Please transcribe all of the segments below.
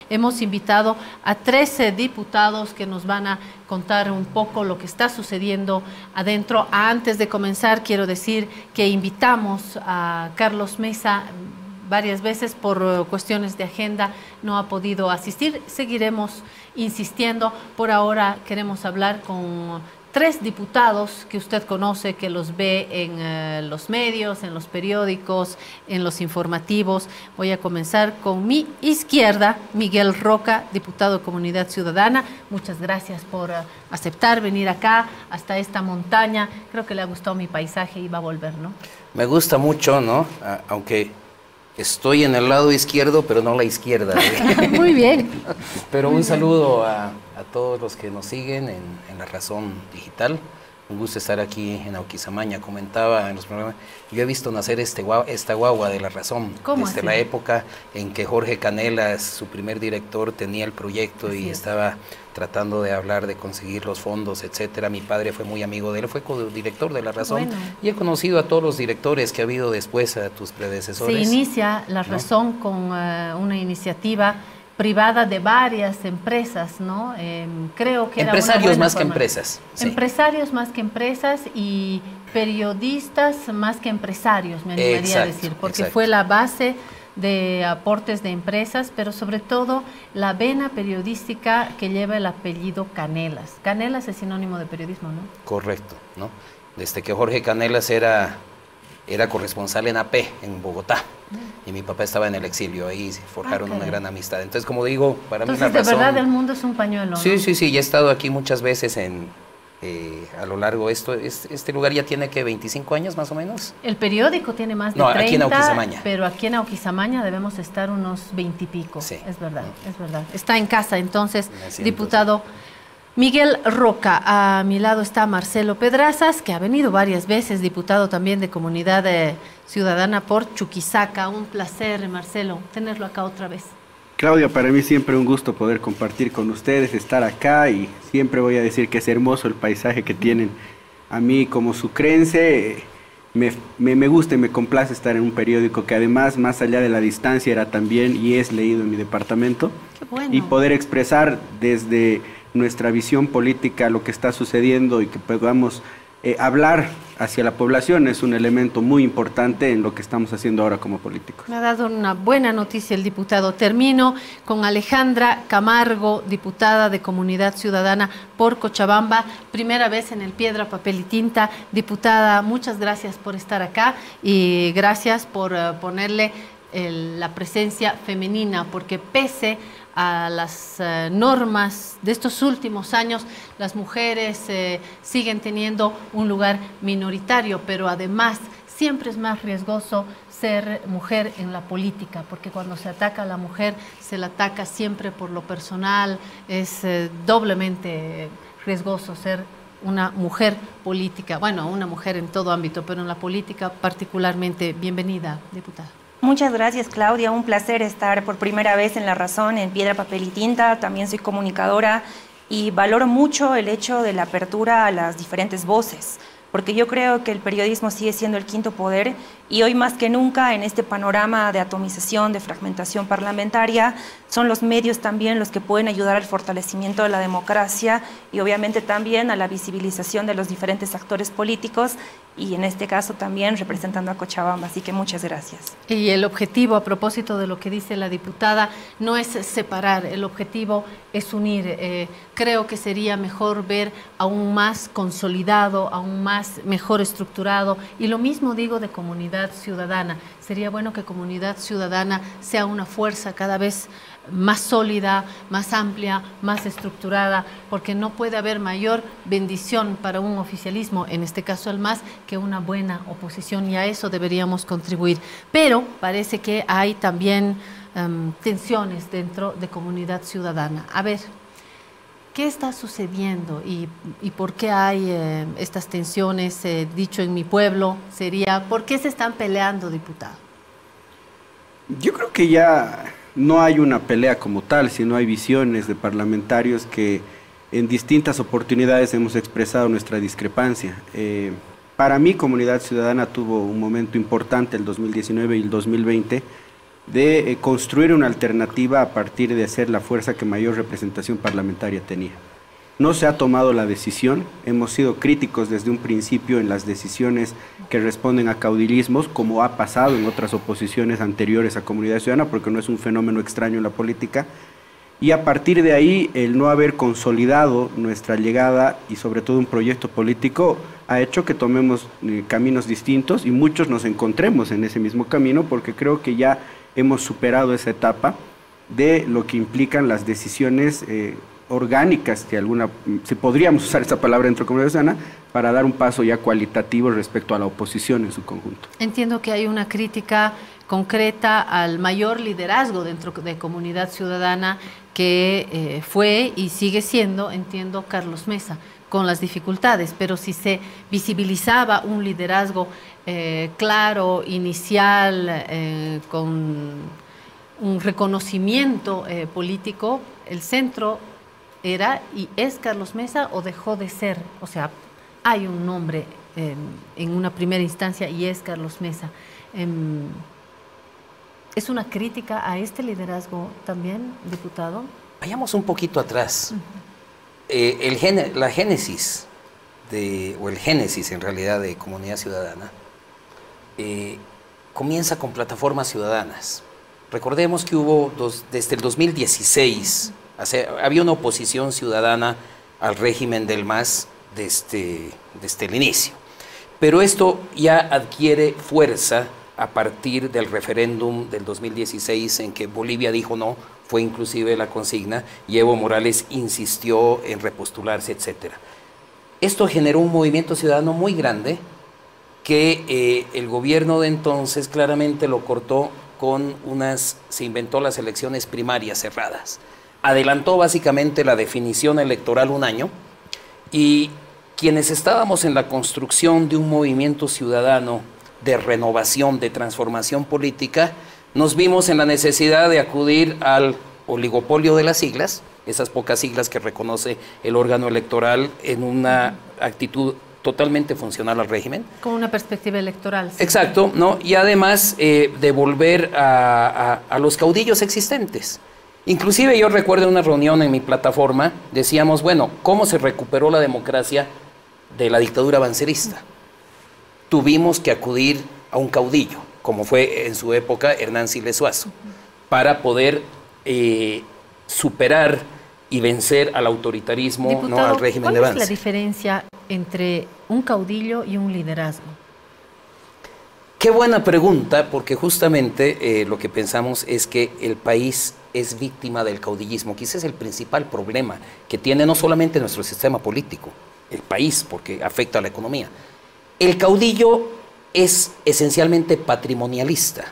Hemos invitado a 13 diputados que nos van a contar un poco lo que está sucediendo adentro. Antes de comenzar, quiero decir que invitamos a Carlos Mesa varias veces por cuestiones de agenda, no ha podido asistir. Seguiremos insistiendo. Por ahora queremos hablar con 3 diputados que usted conoce, que los ve en los medios, en los periódicos, en los informativos. Voy a comenzar con mi izquierda, Miguel Roca, diputado de Comunidad Ciudadana. Muchas gracias por aceptar venir acá, hasta esta montaña. Creo que le ha gustado mi paisaje y va a volver, ¿no? Me gusta mucho, ¿no? Aunque estoy en el lado izquierdo, pero no la izquierda. Muy bien. Pero un saludo a todos los que nos siguen en La Razón Digital. Un gusto estar aquí en Auquisamaña. Comentaba en los programas, yo he visto nacer esta guagua de La Razón. ¿Cómo desde así? la época en que Jorge Canelas, su primer director, tenía el proyecto y estaba tratando de hablar de conseguir los fondos, etcétera. Mi padre fue muy amigo de él, fue codirector de La Razón. Bueno. Y he conocido a todos los directores que ha habido después, a tus predecesores. Se inicia La Razón con una iniciativa privada de varias empresas, ¿no? Creo que empresarios más que empresas. Sí. Empresarios más que empresas y periodistas más que empresarios, me animaría a decir, porque fue la base de aportes de empresas, pero sobre todo la vena periodística que lleva el apellido Canelas. Canelas es sinónimo de periodismo, ¿no? Correcto, ¿no? Desde que Jorge Canelas era corresponsal en AP, en Bogotá, y mi papá estaba en el exilio, ahí forjaron una gran amistad. Entonces, como digo, para mí La Razón... de verdad el mundo es un pañuelo, ¿no? Sí, sí, sí, ya he estado aquí muchas veces a lo largo. Este lugar ya tiene, ¿qué? 25 años más o menos. El periódico tiene más de 30, aquí en Auquisamaña. Pero aquí en Auquisamaña debemos estar unos 20 y pico. Sí. Es verdad, es verdad. Está en casa, entonces, diputado Miguel Roca. A mi lado está Marcelo Pedrazas, que ha venido varias veces, diputado también de Comunidad Ciudadana por Chuquisaca. Un placer, Marcelo, tenerlo acá otra vez. Claudia, para mí siempre un gusto poder compartir con ustedes, estar acá, y siempre voy a decir que es hermoso el paisaje que tienen. A mí como sucrense me gusta y me complace estar en un periódico que además, más allá de la distancia, era también y es leído en mi departamento. Qué bueno. Y poder expresar desde nuestra visión política lo que está sucediendo y que podamos hablar hacia la población es un elemento muy importante en lo que estamos haciendo ahora como políticos. Me ha dado una buena noticia el diputado. Termino con Alejandra Camargo, diputada de Comunidad Ciudadana por Cochabamba, primera vez en el Piedra, Papel y Tinta. Diputada, muchas gracias por estar acá y gracias por ponerle la presencia femenina, porque pese a las normas de estos últimos años, las mujeres siguen teniendo un lugar minoritario, pero además siempre es más riesgoso ser mujer en la política, porque cuando se ataca a la mujer, se la ataca siempre por lo personal, es doblemente riesgoso ser una mujer política, bueno, una mujer en todo ámbito, pero en la política particularmente. Bienvenida, diputada. Muchas gracias, Claudia. Un placer estar por primera vez en La Razón, en Piedra, Papel y Tinta. También soy comunicadora y valoro mucho el hecho de la apertura a las diferentes voces, porque yo creo que el periodismo sigue siendo el quinto poder y hoy más que nunca en este panorama de atomización, de fragmentación parlamentaria, son los medios también los que pueden ayudar al fortalecimiento de la democracia y obviamente también a la visibilización de los diferentes actores políticos y en este caso también representando a Cochabamba, así que muchas gracias. Y el objetivo, a propósito de lo que dice la diputada, no es separar, el objetivo es unir. Creo que sería mejor ver aún más consolidado, aún más mejor estructurado, y lo mismo digo de Comunidad Ciudadana. Sería bueno que Comunidad Ciudadana sea una fuerza cada vez más sólida, más amplia, más estructurada, porque no puede haber mayor bendición para un oficialismo, en este caso el MAS, que una buena oposición, y a eso deberíamos contribuir. Pero parece que hay también tensiones dentro de Comunidad Ciudadana. A ver, ¿qué está sucediendo y por qué hay estas tensiones? Dicho en mi pueblo sería, ¿por qué se están peleando, diputado? Yo creo que ya no hay una pelea como tal, sino hay visiones de parlamentarios que en distintas oportunidades hemos expresado nuestra discrepancia. Para mí, Comunidad Ciudadana tuvo un momento importante el 2019 y el 2020, de construir una alternativa a partir de ser la fuerza que mayor representación parlamentaria tenía. No se ha tomado la decisión, hemos sido críticos desde un principio en las decisiones que responden a caudillismos, como ha pasado en otras oposiciones anteriores a Comunidad Ciudadana, porque no es un fenómeno extraño en la política, y a partir de ahí el no haber consolidado nuestra llegada y sobre todo un proyecto político ha hecho que tomemos caminos distintos y muchos nos encontremos en ese mismo camino, porque creo que ya hemos superado esa etapa de lo que implican las decisiones orgánicas, si podríamos usar esa palabra dentro de Comunidad Ciudadana, para dar un paso ya cualitativo respecto a la oposición en su conjunto. Entiendo que hay una crítica concreta al mayor liderazgo dentro de Comunidad Ciudadana que fue y sigue siendo, entiendo, Carlos Mesa, con las dificultades, pero si se visibilizaba un liderazgo claro, inicial, con un reconocimiento político, el centro era y es Carlos Mesa o dejó de ser, o sea, hay un nombre en una primera instancia y es Carlos Mesa. ¿Es una crítica a este liderazgo también, diputado? Vayamos un poquito atrás. La génesis, o el génesis en realidad de Comunidad Ciudadana, comienza con plataformas ciudadanas. Recordemos que hubo desde el 2016, había una oposición ciudadana al régimen del MAS desde el inicio. Pero esto ya adquiere fuerza a partir del referéndum del 2016 en que Bolivia dijo no, fue inclusive la consigna, y Evo Morales insistió en repostularse, etc. Esto generó un movimiento ciudadano muy grande que el gobierno de entonces claramente lo cortó se inventó las elecciones primarias cerradas. Adelantó básicamente la definición electoral un año, y quienes estábamos en la construcción de un movimiento ciudadano de renovación, de transformación política, nos vimos en la necesidad de acudir al oligopolio de las siglas, esas pocas siglas que reconoce el órgano electoral en una actitud totalmente funcional al régimen. Con una perspectiva electoral. Sí. Exacto, ¿no? Y además devolver a los caudillos existentes. Inclusive yo recuerdo una reunión en mi plataforma, decíamos, bueno, ¿cómo se recuperó la democracia de la dictadura bancerista? Tuvimos que acudir a un caudillo, como fue en su época Hernán Siles Suazo, para poder superar y vencer al autoritarismo, Diputado, ¿no? Al régimen de Banzer. ¿Cuál es la diferencia entre un caudillo y un liderazgo? Qué buena pregunta, porque justamente lo que pensamos es que el país es víctima del caudillismo. Quizás es el principal problema que tiene no solamente nuestro sistema político, el país, porque afecta a la economía. El caudillo es esencialmente patrimonialista.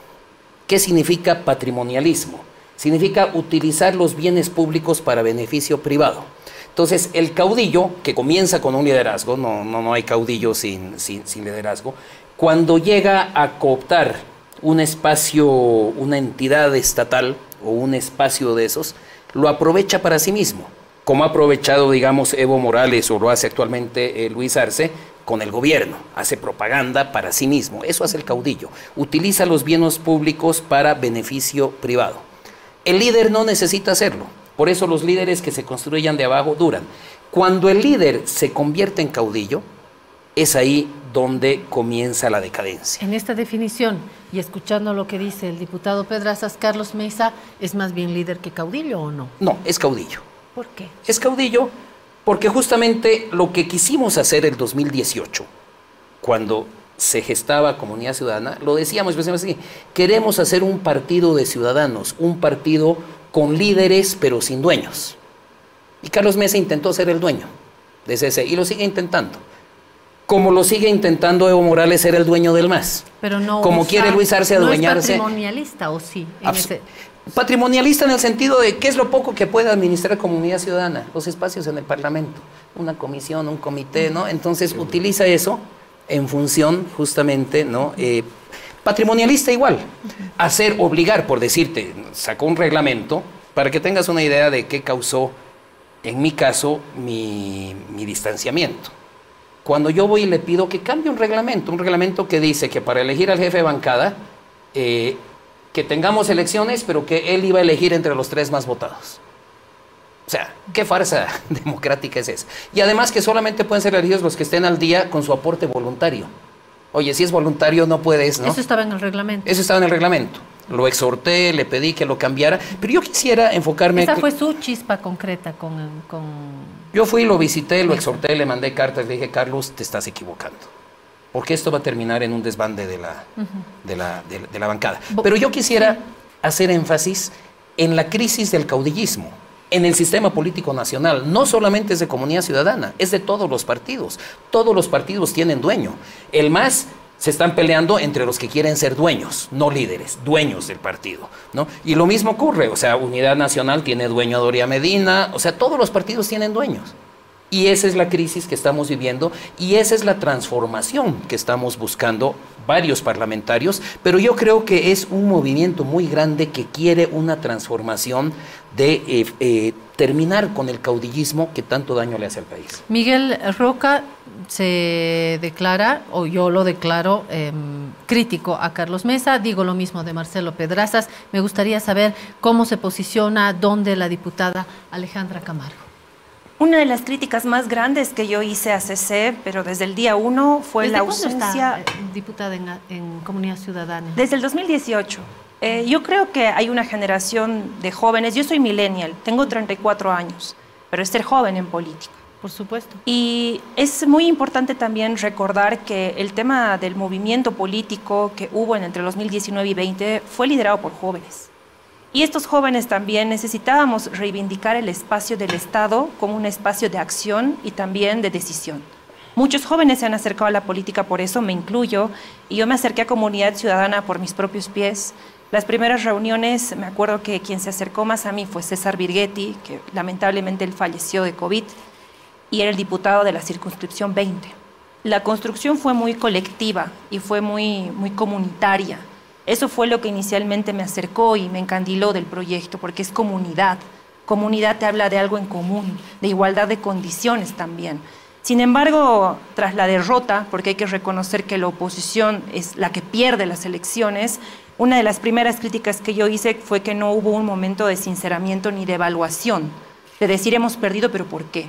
¿Qué significa patrimonialismo? Significa utilizar los bienes públicos para beneficio privado. Entonces, el caudillo, que comienza con un liderazgo, no hay caudillo sin liderazgo, cuando llega a cooptar un espacio, una entidad estatal o un espacio de esos, lo aprovecha para sí mismo, como ha aprovechado, digamos, Evo Morales o lo hace actualmente Luis Arce con el gobierno, hace propaganda para sí mismo. Eso hace el caudillo, utiliza los bienes públicos para beneficio privado. El líder no necesita hacerlo, por eso los líderes que se construyan de abajo duran. Cuando el líder se convierte en caudillo, es ahí donde comienza la decadencia. En esta definición, y escuchando lo que dice el diputado Pedrazas, Carlos Mesa, ¿es más bien líder que caudillo o no? No, es caudillo. ¿Por qué? Es caudillo porque justamente lo que quisimos hacer el 2018, cuando se gestaba Comunidad Ciudadana, lo decíamos así, queremos hacer un partido de ciudadanos, un partido con líderes pero sin dueños. Y Carlos Mesa intentó ser el dueño de ese y lo sigue intentando. Como lo sigue intentando Evo Morales ser el dueño del MAS. Pero no como quiere Luis Arce adueñarse. ¿No es patrimonialista o sí? Patrimonialista en el sentido de qué es lo poco que puede administrar Comunidad Ciudadana, los espacios en el Parlamento, una comisión, un comité, ¿no? Entonces utiliza eso en función justamente, ¿no? Patrimonialista igual, obligar, por decirte, sacó un reglamento, para que tengas una idea de qué causó, en mi caso, mi distanciamiento. Cuando yo voy y le pido que cambie un reglamento que dice que para elegir al jefe de bancada que tengamos elecciones, pero que él iba a elegir entre los 3 más votados. O sea, ¿qué farsa democrática es esa? Y además que solamente pueden ser elegidos los que estén al día con su aporte voluntario. Oye, si es voluntario no puedes, ¿no? Eso estaba en el reglamento. Eso estaba en el reglamento. Lo exhorté, le pedí que lo cambiara, pero yo quisiera enfocarme... Esa fue su chispa concreta con... Yo fui, lo visité, lo exhorté, le mandé cartas, le dije, Carlos, te estás equivocando. Porque esto va a terminar en un desbande de la bancada. Pero yo quisiera hacer énfasis en la crisis del caudillismo, en el sistema político nacional. No solamente es de Comunidad Ciudadana, es de todos los partidos. Todos los partidos tienen dueño. El MAS se están peleando entre los que quieren ser dueños, no líderes, dueños del partido, ¿no? Y lo mismo ocurre, o sea, Unidad Nacional tiene dueño a Doria Medina, o sea, todos los partidos tienen dueños. Y esa es la crisis que estamos viviendo y esa es la transformación que estamos buscando varios parlamentarios, pero yo creo que es un movimiento muy grande que quiere una transformación de terminar con el caudillismo que tanto daño le hace al país. Miguel Roca se declara, o yo lo declaro, crítico a Carlos Mesa. Digo lo mismo de Marcelo Pedrazas. Me gustaría saber cómo se posiciona, dónde la diputada Alejandra Camargo. Una de las críticas más grandes que yo hice a CC, pero desde el día 1, fue la ausencia... ¿Desde cuándo está diputada en Comunidad Ciudadana? Desde el 2018. Yo creo que hay una generación de jóvenes, yo soy millennial, tengo 34 años, pero es ser joven en política. Por supuesto. Y es muy importante también recordar que el tema del movimiento político que hubo entre 2019 y 20 fue liderado por jóvenes. Y estos jóvenes también necesitábamos reivindicar el espacio del Estado como un espacio de acción y también de decisión. Muchos jóvenes se han acercado a la política, por eso me incluyo, y yo me acerqué a Comunidad Ciudadana por mis propios pies. Las primeras reuniones, me acuerdo que quien se acercó más a mí fue César Birghetti, que lamentablemente él falleció de COVID, y era el diputado de la circunscripción 20. La construcción fue muy colectiva y fue muy comunitaria. Eso fue lo que inicialmente me acercó y me encandiló del proyecto, porque es comunidad. Comunidad te habla de algo en común, de igualdad de condiciones también. Sin embargo, tras la derrota, porque hay que reconocer que la oposición es la que pierde las elecciones, una de las primeras críticas que yo hice fue que no hubo un momento de sinceramiento ni de evaluación, de decir hemos perdido, pero ¿por qué?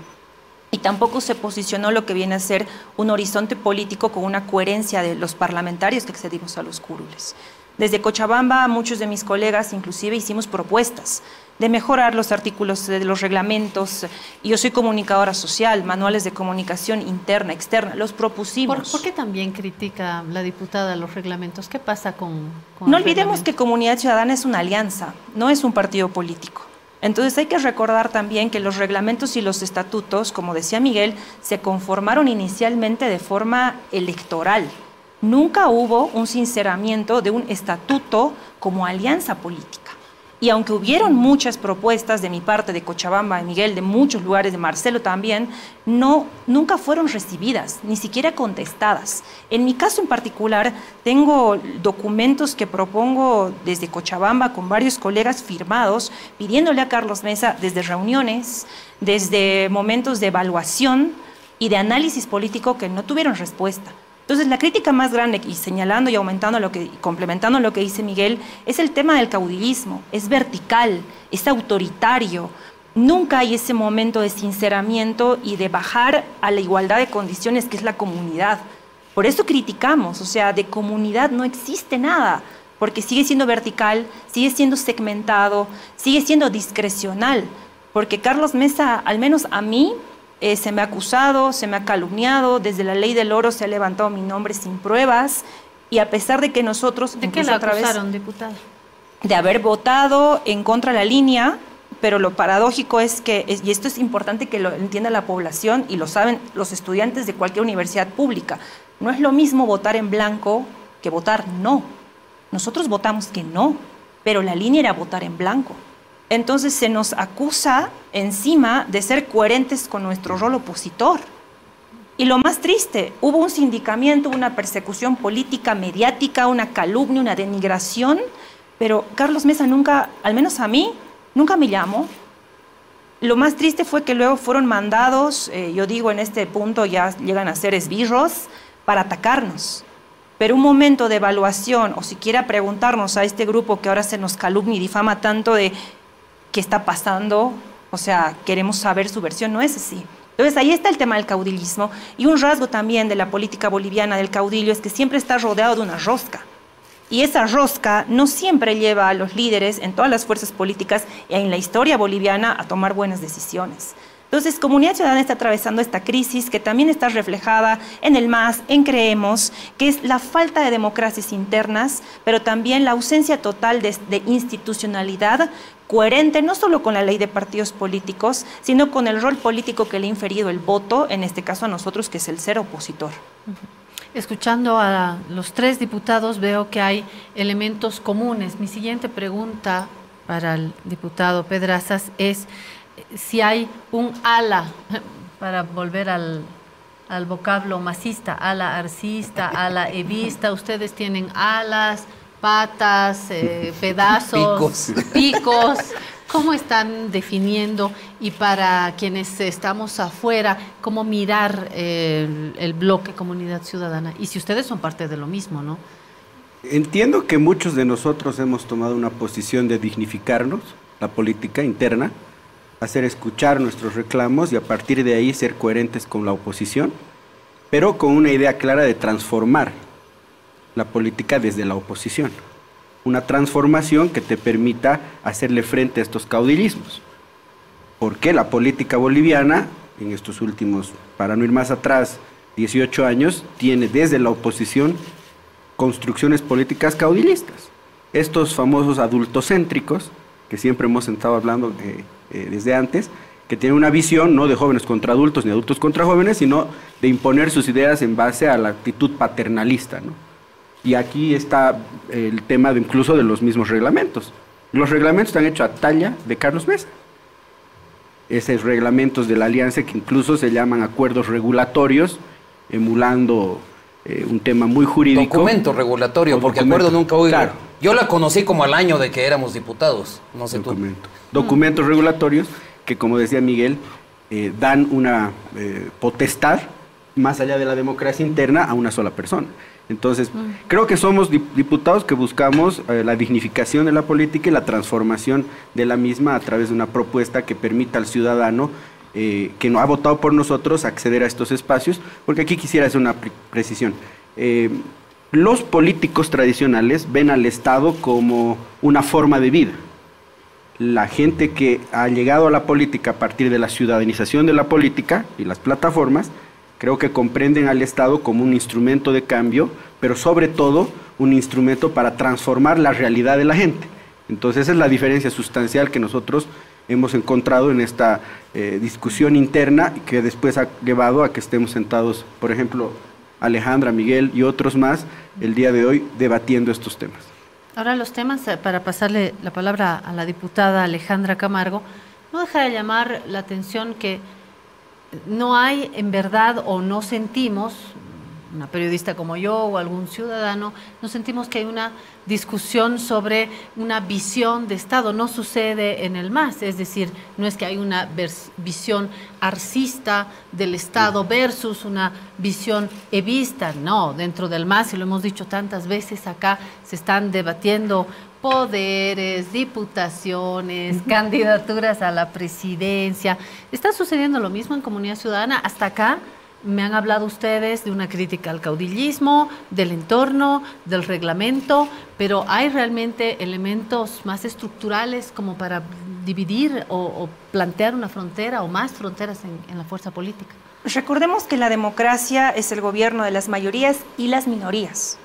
Y tampoco se posicionó lo que viene a ser un horizonte político con una coherencia de los parlamentarios que accedimos a los curules. Desde Cochabamba, muchos de mis colegas inclusive hicimos propuestas de mejorar los artículos de los reglamentos. Yo soy comunicadora social, manuales de comunicación interna, externa, los propusimos. ¿Por qué también critica la diputada los reglamentos? ¿Qué pasa con No olvidemos que Comunidad Ciudadana es una alianza, no es un partido político. Entonces hay que recordar también que los reglamentos y los estatutos, como decía Miguel, se conformaron inicialmente de forma electoral. Nunca hubo un sinceramiento de un estatuto como alianza política. Y aunque hubieron muchas propuestas de mi parte, de Cochabamba, de Miguel, de muchos lugares, de Marcelo también, nunca fueron recibidas, ni siquiera contestadas. En mi caso en particular, tengo documentos que propongo desde Cochabamba con varios colegas firmados, pidiéndole a Carlos Mesa desde reuniones, desde momentos de evaluación y de análisis político que no tuvieron respuesta. Entonces, la crítica más grande, y señalando y complementando lo que dice Miguel, es el tema del caudillismo. Es vertical, es autoritario. Nunca hay ese momento de sinceramiento y de bajar a la igualdad de condiciones que es la comunidad. Por eso criticamos, o sea, de comunidad no existe nada, porque sigue siendo vertical, sigue siendo segmentado, sigue siendo discrecional, porque Carlos Mesa, al menos a mí, se me ha acusado, se me ha calumniado, desde la ley del oro se ha levantado mi nombre sin pruebas, y a pesar de que nosotros... ¿De qué la acusaron, diputada? De haber votado en contra de la línea, pero lo paradójico es que, y esto es importante que lo entienda la población y lo saben los estudiantes de cualquier universidad pública, no es lo mismo votar en blanco que votar no. Nosotros votamos que no, pero la línea era votar en blanco. Entonces se nos acusa encima de ser coherentes con nuestro rol opositor. Y lo más triste, hubo un sindicamiento, una persecución política, mediática, una calumnia, una denigración, pero Carlos Mesa nunca, al menos a mí, nunca me llamó. Lo más triste fue que luego fueron mandados, yo digo en este punto ya llegan a ser esbirros, para atacarnos. pero un momento de evaluación, o siquiera preguntarnos a este grupo que ahora se nos calumnia y difama tanto de qué está pasando, o sea, queremos saber su versión, no es así. Entonces ahí está el tema del caudillismo, y un rasgo también de la política boliviana del caudillo es que siempre está rodeado de una rosca. Y esa rosca no siempre lleva a los líderes en todas las fuerzas políticas y en la historia boliviana a tomar buenas decisiones. Entonces, Comunidad Ciudadana está atravesando esta crisis que también está reflejada en el MAS, en Creemos, que es la falta de democracias internas, pero también la ausencia total de institucionalidad coherente, no solo con la ley de partidos políticos, sino con el rol político que le ha inferido el voto, en este caso a nosotros, que es el ser opositor. Escuchando a los tres diputados veo que hay elementos comunes. Mi siguiente pregunta para el diputado Pedrazas es si hay un ala, para volver al vocablo masista, ala arcista, ala evista. Ustedes tienen alas, patas, pedazos, picos. ¿Cómo están definiendo? Y para quienes estamos afuera, ¿cómo mirar el bloque Comunidad Ciudadana? Y si ustedes son parte de lo mismo, ¿no? Entiendo que muchos de nosotros hemos tomado una posición de dignificarnos, la política interna, hacer escuchar nuestros reclamos y a partir de ahí ser coherentes con la oposición, pero con una idea clara de transformar la política desde la oposición. Una transformación que te permita hacerle frente a estos caudillismos. Porque la política boliviana, en estos últimos, para no ir más atrás, 18 años, tiene desde la oposición construcciones políticas caudillistas. Estos famosos adultocéntricos, que siempre hemos estado hablando desde antes, que tienen una visión no de jóvenes contra adultos ni adultos contra jóvenes, sino de imponer sus ideas en base a la actitud paternalista, ¿no? Y aquí está el tema incluso de los mismos reglamentos. Los reglamentos están hechos a talla de Carlos Mesa. Esos reglamentos de la alianza que incluso se llaman acuerdos regulatorios, emulando un tema muy jurídico. Documento regulatorio, porque acuerdo nunca oigo. Claro. Yo la conocí como al año de que éramos diputados, no sé tú. Documentos regulatorios que, como decía Miguel, dan una potestad más allá de la democracia interna a una sola persona. Entonces, creo que somos diputados que buscamos la dignificación de la política y la transformación de la misma a través de una propuesta que permita al ciudadano que no ha votado por nosotros acceder a estos espacios, porque aquí quisiera hacer una precisión. Los políticos tradicionales ven al Estado como una forma de vida. La gente que ha llegado a la política a partir de la ciudadanización de la política y las plataformas, creo que comprenden al Estado como un instrumento de cambio, pero sobre todo un instrumento para transformar la realidad de la gente. Entonces esa es la diferencia sustancial que nosotros hemos encontrado en esta discusión interna y que después ha llevado a que estemos sentados, por ejemplo, Alejandra, Miguel y otros más, el día de hoy debatiendo estos temas. Ahora los temas, para pasarle la palabra a la diputada Alejandra Camargo, no deja de llamar la atención que no hay en verdad o no sentimos, una periodista como yo o algún ciudadano, no sentimos que hay una discusión sobre una visión de Estado. No sucede en el MAS, es decir, no es que hay una visión arcista del Estado versus una visión evista, no, dentro del MAS, y lo hemos dicho tantas veces acá, se están debatiendo poderes, diputaciones, candidaturas a la presidencia. ¿Está sucediendo lo mismo en Comunidad Ciudadana? Hasta acá me han hablado ustedes de una crítica al caudillismo, del entorno, del reglamento, pero ¿hay realmente elementos más estructurales como para dividir o plantear una frontera o más fronteras en la fuerza política? Recordemos que la democracia es el gobierno de las mayorías y las minorías.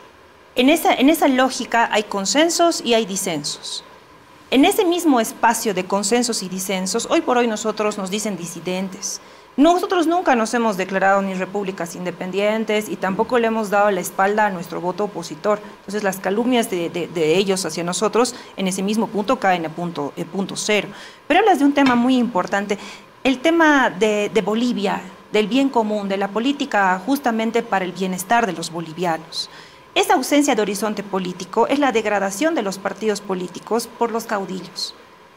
En esa lógica hay consensos y hay disensos. En ese mismo espacio de consensos y disensos, hoy por hoy nosotros nos dicen disidentes. Nosotros nunca nos hemos declarado ni repúblicas independientes y tampoco le hemos dado la espalda a nuestro voto opositor. Entonces las calumnias de ellos hacia nosotros en ese mismo punto caen a punto cero. Pero hablas de un tema muy importante, el tema de Bolivia, del bien común, de la política justamente para el bienestar de los bolivianos. Esa ausencia de horizonte político es la degradación de los partidos políticos por los caudillos,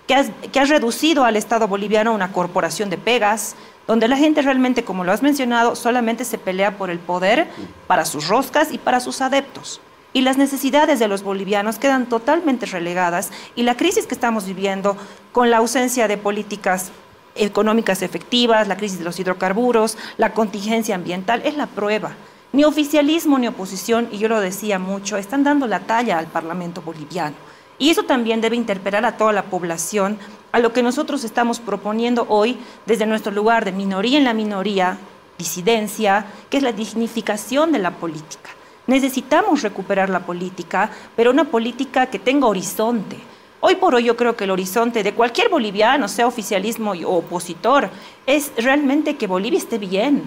que ha reducido al Estado boliviano a una corporación de pegas, donde la gente realmente, como lo has mencionado, solamente se pelea por el poder para sus roscas y para sus adeptos. Y las necesidades de los bolivianos quedan totalmente relegadas, y la crisis que estamos viviendo con la ausencia de políticas económicas efectivas, la crisis de los hidrocarburos, la contingencia ambiental, es la prueba. Ni oficialismo ni oposición, y yo lo decía mucho, están dando la talla al Parlamento boliviano. Y eso también debe interpelar a toda la población, a lo que nosotros estamos proponiendo hoy desde nuestro lugar de minoría en la minoría, disidencia, que es la dignificación de la política. Necesitamos recuperar la política, pero una política que tenga horizonte. Hoy por hoy yo creo que el horizonte de cualquier boliviano, sea oficialismo o opositor, es realmente que Bolivia esté bien.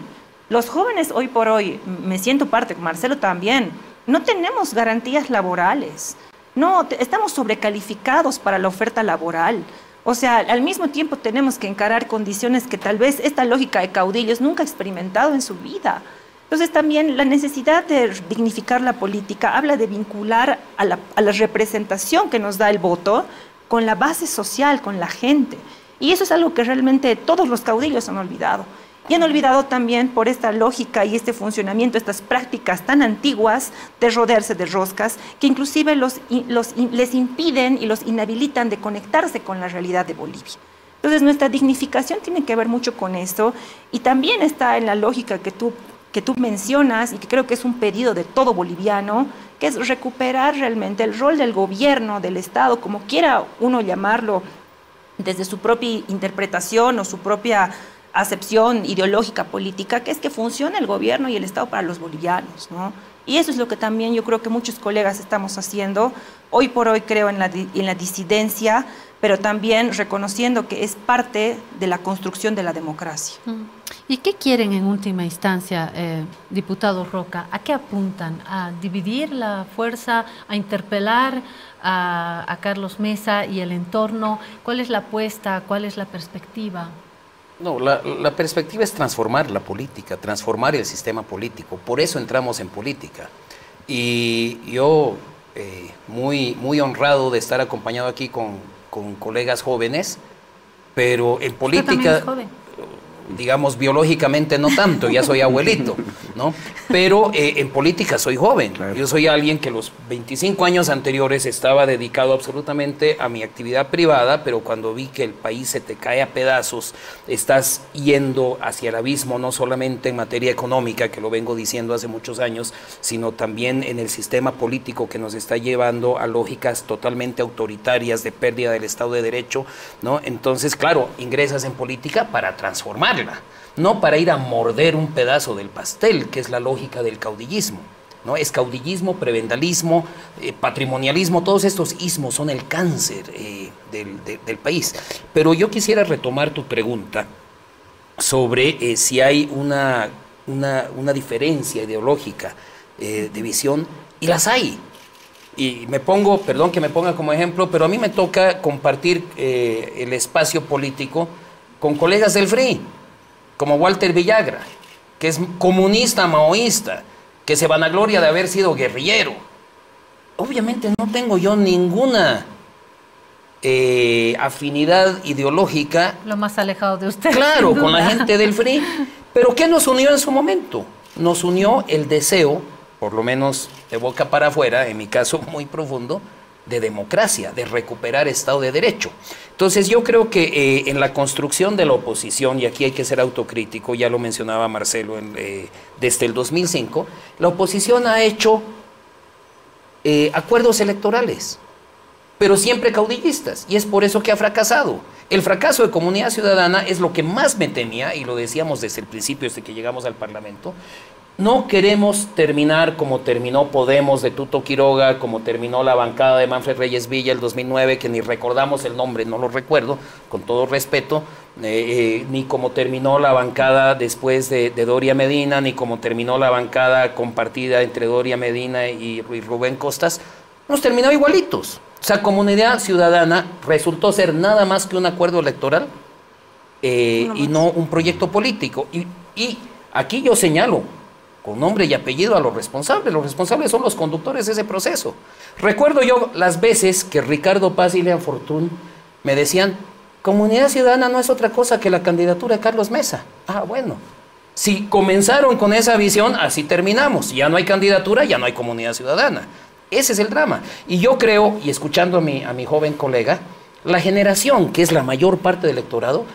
Los jóvenes hoy por hoy, me siento parte, Marcelo también, no tenemos garantías laborales. No, estamos sobrecalificados para la oferta laboral. O sea, al mismo tiempo tenemos que encarar condiciones que tal vez esta lógica de caudillos nunca ha experimentado en su vida. Entonces también la necesidad de dignificar la política habla de vincular a la representación que nos da el voto con la base social, con la gente. Y eso es algo que realmente todos los caudillos han olvidado. Y han olvidado también por esta lógica y este funcionamiento, estas prácticas tan antiguas de rodearse de roscas, que inclusive les impiden y los inhabilitan de conectarse con la realidad de Bolivia. Entonces nuestra dignificación tiene que ver mucho con esto, y también está en la lógica que tú mencionas, y que creo que es un pedido de todo boliviano, que es recuperar realmente el rol del gobierno, del Estado, como quiera uno llamarlo, desde su propia interpretación o su propia acepción ideológica política, que es que funcione el gobierno y el Estado para los bolivianos, ¿no? Y eso es lo que también yo creo que muchos colegas estamos haciendo. Hoy por hoy creo en la disidencia, pero también reconociendo que es parte de la construcción de la democracia. ¿Y qué quieren en última instancia, diputado Roca? ¿A qué apuntan? ¿A dividir la fuerza, a interpelar a Carlos Mesa y el entorno? ¿Cuál es la apuesta? ¿Cuál es la perspectiva? No, la perspectiva es transformar la política, transformar el sistema político. Por eso entramos en política. Y yo, muy honrado de estar acompañado aquí con colegas jóvenes, pero en política... Usted también es joven. Digamos, biológicamente no tanto, ya soy abuelito, ¿no? Pero en política soy joven. Claro. Yo soy alguien que los 25 años anteriores estaba dedicado absolutamente a mi actividad privada, pero cuando vi que el país se te cae a pedazos, estás yendo hacia el abismo, no solamente en materia económica, que lo vengo diciendo hace muchos años, sino también en el sistema político que nos está llevando a lógicas totalmente autoritarias de pérdida del Estado de Derecho, ¿no? Entonces, claro, ingresas en política para transformar, no para ir a morder un pedazo del pastel, que es la lógica del caudillismo, ¿no? Es caudillismo, prebendalismo, patrimonialismo, todos estos ismos son el cáncer del país. Pero yo quisiera retomar tu pregunta sobre si hay una diferencia ideológica de visión, y las hay. Y me pongo, perdón que me ponga como ejemplo, pero a mí me toca compartir el espacio político con colegas del FRI, como Walter Villagra, que es comunista maoísta, que se vanagloria de haber sido guerrillero. Obviamente no tengo yo ninguna afinidad ideológica. Lo más alejado de usted. Claro, con la gente del FRI. Pero ¿qué nos unió en su momento? Nos unió el deseo, por lo menos de boca para afuera, en mi caso muy profundo, de democracia, de recuperar Estado de Derecho. Entonces yo creo que en la construcción de la oposición, y aquí hay que ser autocrítico, ya lo mencionaba Marcelo, desde el 2005, la oposición ha hecho acuerdos electorales, pero siempre caudillistas, y es por eso que ha fracasado. El fracaso de Comunidad Ciudadana es lo que más me temía, y lo decíamos desde el principio, desde que llegamos al Parlamento. No queremos terminar como terminó Podemos de Tuto Quiroga, como terminó la bancada de Manfred Reyes Villa el 2009, que ni recordamos el nombre, no lo recuerdo, con todo respeto, ni como terminó la bancada después de Doria Medina, ni como terminó la bancada compartida entre Doria Medina y Rubén Costas. Nos terminó igualitos. O sea, Comunidad Ciudadana resultó ser nada más que un acuerdo electoral y no un proyecto político. Y aquí yo señalo con nombre y apellido a los responsables. Los responsables son los conductores de ese proceso. Recuerdo yo las veces que Ricardo Paz y Lean Fortún me decían, Comunidad Ciudadana no es otra cosa que la candidatura de Carlos Mesa. Ah, bueno. Si comenzaron con esa visión, así terminamos. Ya no hay candidatura, ya no hay Comunidad Ciudadana. Ese es el drama. Y yo creo, y escuchando a mi joven colega, la generación, que es la mayor parte del electorado,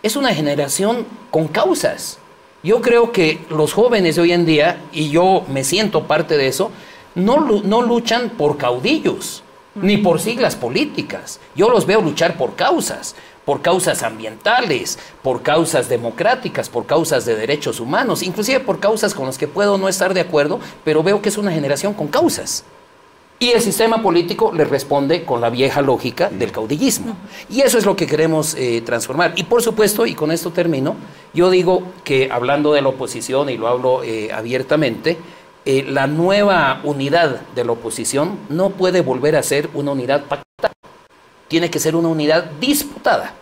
es una generación con causas. Yo creo que los jóvenes de hoy en día, y yo me siento parte de eso, no luchan por caudillos, ni por siglas políticas. Yo los veo luchar por causas ambientales, por causas democráticas, por causas de derechos humanos, inclusive por causas con las que puedo no estar de acuerdo, pero veo que es una generación con causas. Y el sistema político le responde con la vieja lógica del caudillismo. Y eso es lo que queremos transformar. Y por supuesto, y con esto termino, yo digo que hablando de la oposición, y lo hablo abiertamente, la nueva unidad de la oposición no puede volver a ser una unidad pactada. Tiene que ser una unidad disputada.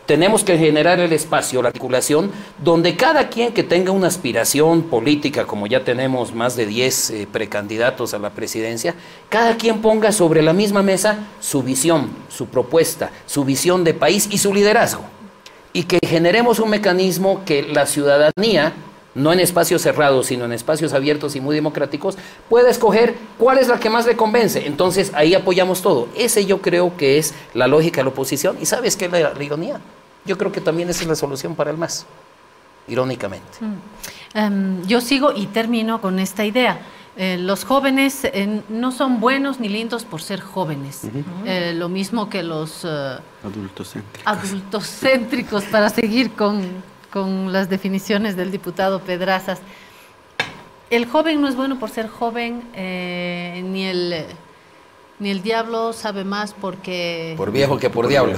Tenemos que generar el espacio, la articulación, donde cada quien que tenga una aspiración política, como ya tenemos más de 10 precandidatos a la presidencia, cada quien ponga sobre la misma mesa su visión, su propuesta, su visión de país y su liderazgo. Y que generemos un mecanismo que la ciudadanía, no en espacios cerrados, sino en espacios abiertos y muy democráticos, pueda escoger cuál es la que más le convence. Entonces, ahí apoyamos todo. Ese yo creo que es la lógica de la oposición. ¿Y sabes qué es la ironía? Yo creo que también esa es la solución para el MAS, irónicamente. Yo sigo y termino con esta idea. Los jóvenes no son buenos ni lindos por ser jóvenes. Lo mismo que los adultocéntricos, para seguir con las definiciones del diputado Pedrazas. El joven no es bueno por ser joven, ni el diablo sabe más porque... Por viejo que por diablo.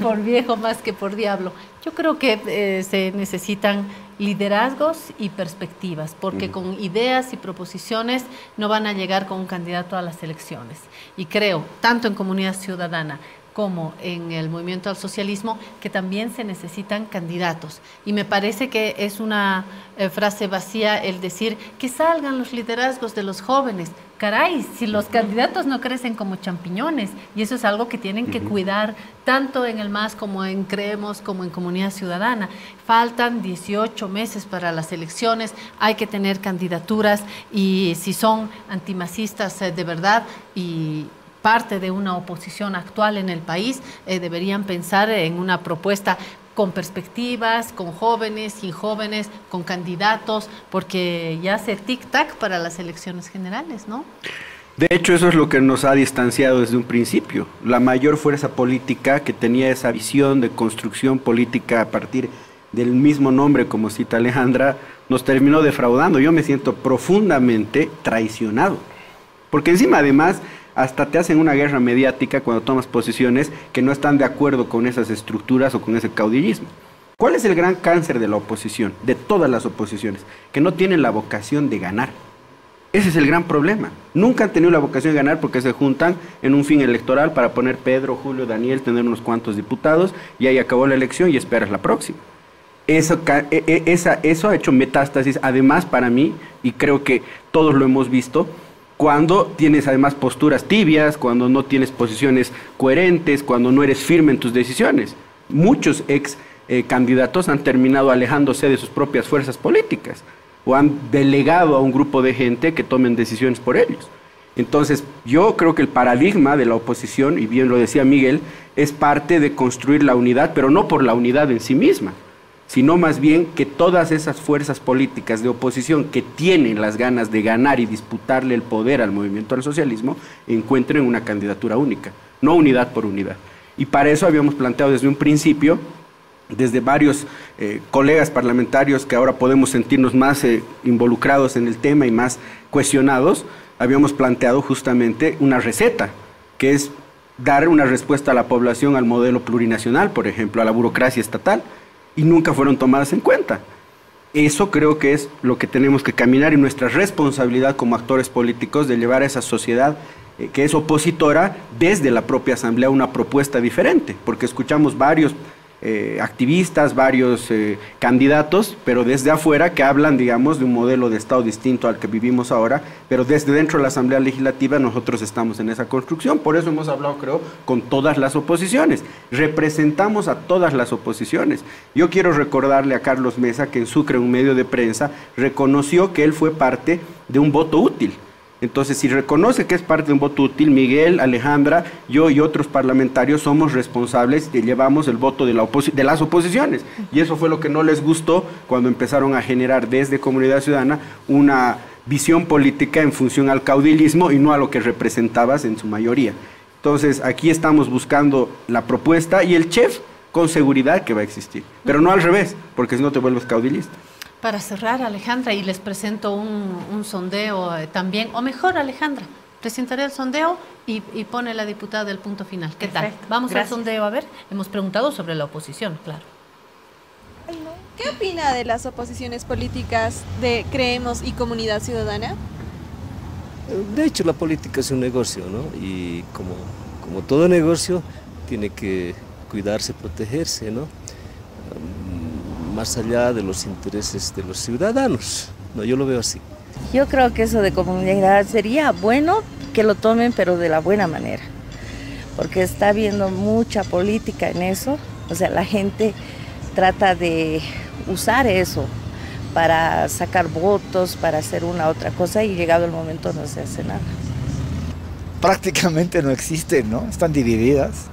Por viejo más que por diablo. Yo creo que se necesitan liderazgos y perspectivas, porque con ideas y proposiciones no van a llegar con un candidato a las elecciones. Y creo, tanto en Comunidad Ciudadana como en el movimiento al socialismo, que también se necesitan candidatos. Y me parece que es una frase vacía el decir que salgan los liderazgos de los jóvenes. Caray, si los candidatos no crecen como champiñones, y eso es algo que tienen que cuidar tanto en el MAS como en Creemos, como en Comunidad Ciudadana. Faltan 18 meses para las elecciones, hay que tener candidaturas, y si son antimasistas de verdad y parte de una oposición actual en el país, deberían pensar en una propuesta con perspectivas, con jóvenes, sin jóvenes, con candidatos, porque ya hace tic-tac para las elecciones generales, ¿no? De hecho, eso es lo que nos ha distanciado desde un principio. La mayor fuerza política que tenía esa visión de construcción política a partir del mismo nombre, como cita Alejandra, nos terminó defraudando. Yo me siento profundamente traicionado, porque encima, además, hasta te hacen una guerra mediática cuando tomas posiciones que no están de acuerdo con esas estructuras o con ese caudillismo. ¿Cuál es el gran cáncer de la oposición, de todas las oposiciones? Que no tienen la vocación de ganar. Ese es el gran problema. Nunca han tenido la vocación de ganar porque se juntan en un fin electoral para poner Pedro, Julio, Daniel, tener unos cuantos diputados, y ahí acabó la elección y esperas la próxima. Eso ha hecho metástasis, además, para mí, y creo que todos lo hemos visto, cuando tienes además posturas tibias, cuando no tienes posiciones coherentes, cuando no eres firme en tus decisiones. Muchos candidatos han terminado alejándose de sus propias fuerzas políticas o han delegado a un grupo de gente que tomen decisiones por ellos. Entonces, yo creo que el paradigma de la oposición, y bien lo decía Miguel, es parte de construir la unidad, pero no por la unidad en sí misma, sino más bien que todas esas fuerzas políticas de oposición que tienen las ganas de ganar y disputarle el poder al movimiento al socialismo, encuentren una candidatura única, no unidad por unidad. Y para eso habíamos planteado desde un principio, desde varios colegas parlamentarios que ahora podemos sentirnos más involucrados en el tema y más cuestionados, habíamos planteado justamente una receta, que es dar una respuesta a la población al modelo plurinacional, por ejemplo, a la burocracia estatal, y nunca fueron tomadas en cuenta. Eso creo que es lo que tenemos que caminar, y nuestra responsabilidad como actores políticos de llevar a esa sociedad que es opositora desde la propia asamblea una propuesta diferente, porque escuchamos varios activistas, varios candidatos, pero desde afuera que hablan, digamos, de un modelo de Estado distinto al que vivimos ahora, pero desde dentro de la Asamblea Legislativa nosotros estamos en esa construcción. Por eso hemos hablado, creo, con todas las oposiciones. Representamos a todas las oposiciones. Yo quiero recordarle a Carlos Mesa que en Sucre, un medio de prensa, reconoció que él fue parte de un voto útil. Entonces, si reconoce que es parte de un voto útil, Miguel, Alejandra, yo y otros parlamentarios somos responsables de llevamos el voto de las oposiciones. Y eso fue lo que no les gustó cuando empezaron a generar desde Comunidad Ciudadana una visión política en función al caudillismo y no a lo que representabas en su mayoría. Entonces, aquí estamos buscando la propuesta y el chef con seguridad que va a existir. Pero no al revés, porque si no te vuelves caudillista. Para cerrar, Alejandra, y les presento un sondeo también, o mejor, Alejandra, presentaré el sondeo y pone la diputada el punto final. ¿Qué tal? Vamos al sondeo, a ver. Hemos preguntado sobre la oposición, claro. ¿Qué opina de las oposiciones políticas de Creemos y Comunidad Ciudadana? De hecho, la política es un negocio, ¿no? Y como todo negocio, tiene que cuidarse, protegerse, ¿no? Más allá de los intereses de los ciudadanos. No, yo lo veo así. Yo creo que eso de comunidad sería bueno que lo tomen, pero de la buena manera, porque está habiendo mucha política en eso. O sea, la gente trata de usar eso para sacar votos, para hacer una otra cosa, y llegado el momento no se hace nada. Prácticamente no existen, ¿no? Están divididas.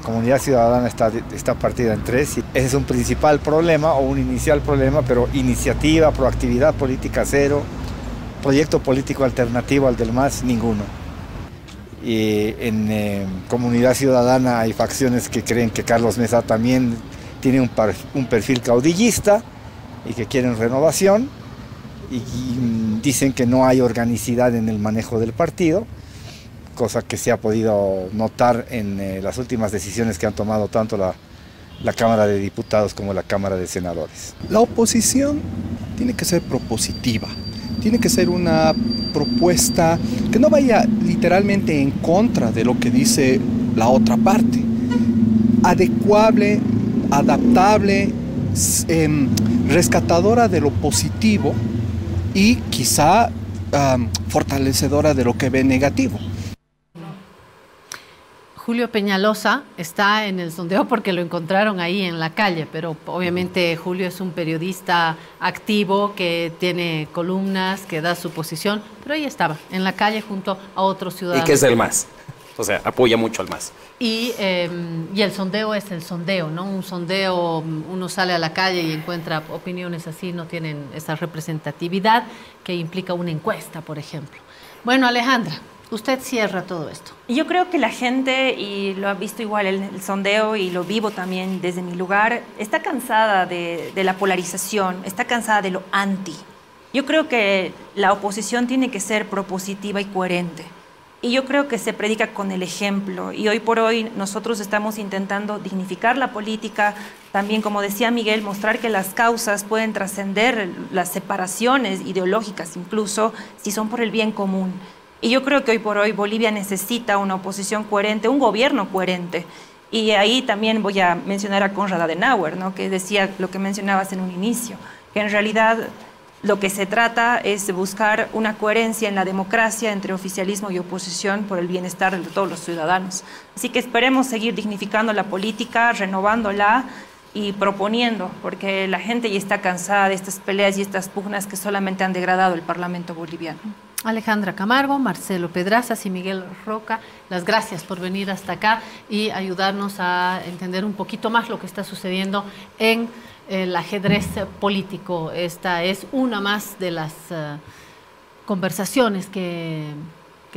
Comunidad Ciudadana está partida en tres. Ese es un principal problema o un inicial problema, pero iniciativa, proactividad política cero, proyecto político alternativo al del MAS, ninguno. Y en Comunidad Ciudadana hay facciones que creen que Carlos Mesa también tiene un perfil caudillista y que quieren renovación y dicen que no hay organicidad en el manejo del partido, cosa que se ha podido notar en las últimas decisiones que han tomado tanto la Cámara de Diputados como la Cámara de Senadores. La oposición tiene que ser propositiva, tiene que ser una propuesta que no vaya literalmente en contra de lo que dice la otra parte, adecuable, adaptable, rescatadora de lo positivo y quizá fortalecedora de lo que ve negativo. Julio Peñalosa está en el sondeo porque lo encontraron ahí en la calle, pero obviamente Julio es un periodista activo que tiene columnas, que da su posición, pero ahí estaba, en la calle junto a otros ciudadanos. ¿Y qué es el MAS? O sea, apoya mucho al MAS. Y el sondeo es el sondeo, ¿no? Un sondeo, uno sale a la calle y encuentra opiniones así, no tienen esa representatividad que implica una encuesta, por ejemplo. Bueno, Alejandra, usted cierra todo esto. Yo creo que la gente, y lo ha visto igual en el sondeo y lo vivo también desde mi lugar, está cansada de la polarización, está cansada de lo anti. Yo creo que la oposición tiene que ser propositiva y coherente. Y yo creo que se predica con el ejemplo. Y hoy por hoy nosotros estamos intentando dignificar la política, también, como decía Miguel, mostrar que las causas pueden trascender las separaciones ideológicas, incluso si son por el bien común. Y yo creo que hoy por hoy Bolivia necesita una oposición coherente, un gobierno coherente. Y ahí también voy a mencionar a Konrad Adenauer, ¿no? Que decía lo que mencionabas en un inicio, que en realidad lo que se trata es de buscar una coherencia en la democracia entre oficialismo y oposición por el bienestar de todos los ciudadanos. Así que esperemos seguir dignificando la política, renovándola y proponiendo, porque la gente ya está cansada de estas peleas y estas pugnas que solamente han degradado el Parlamento boliviano. Alejandra Camargo, Marcelo Pedrazas y Miguel Roca, las gracias por venir hasta acá y ayudarnos a entender un poquito más lo que está sucediendo en el ajedrez político. Esta es una más de las conversaciones que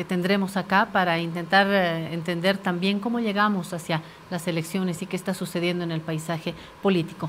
tendremos acá para intentar entender también cómo llegamos hacia las elecciones y qué está sucediendo en el paisaje político.